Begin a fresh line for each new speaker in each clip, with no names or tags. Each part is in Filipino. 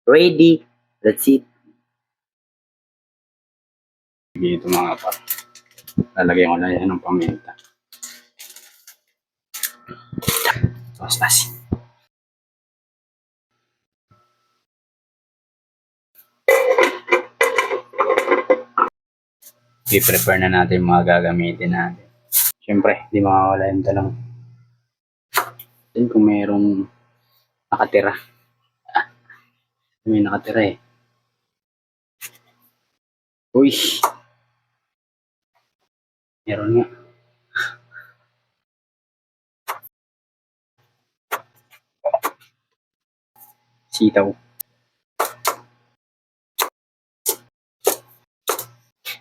Ready. That's it. Dito mga par. Lalagyan ko na yan ng paminta. Tapos asin. I-prepare na natin yung mga gagamitin natin. Siyempre, di makawala yung talong. Then kung mayroong nakatira. May nakatira eh. Uy! Meron nga. Sitaw.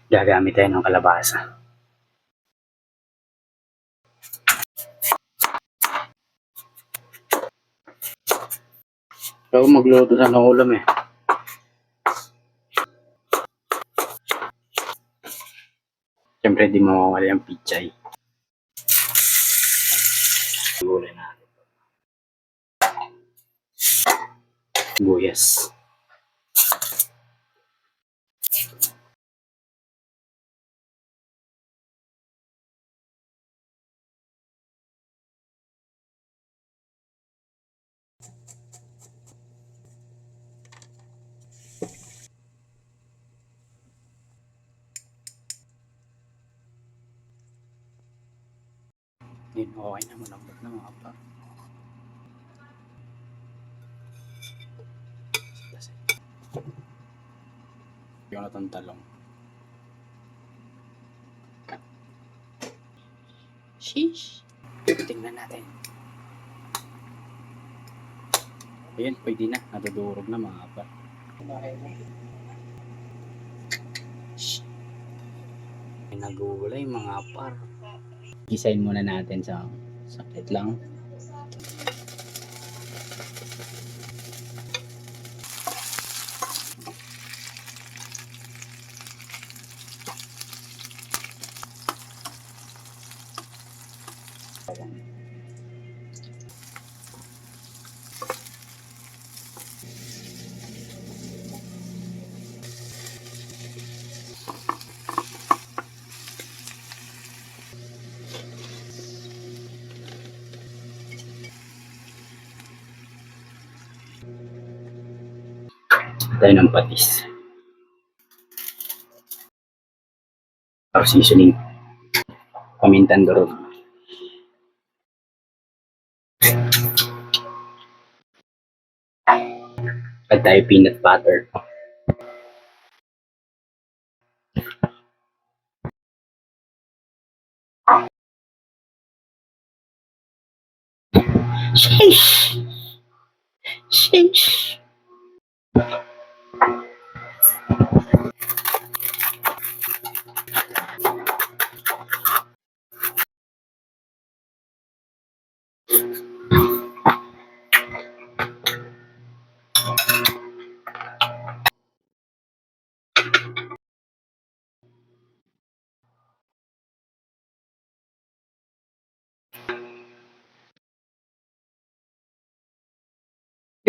Gagamit tayo ng kalabasa. Ako magluto sa ulam eh. Siyempre di mawawala yung pichay. Gulay natin. Buyas. Yun, okay na, malambot na mga pa. Yung na itong talong. Sheesh! Tingnan natin. Ayan, pwede na. Nadudurog na mga pa. Nagulay mga par. Gisahin muna natin sa sakit lang. Tayo ng patis. Or seasoning. Pamintan durog. At tayo peanut butter. Sheesh! Sheesh!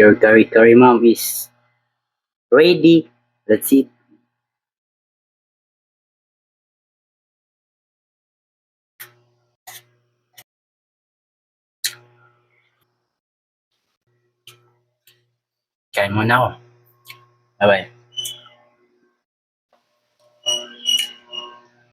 Your curry mom is ready. That's it. Kain muna ako. Bye-bye.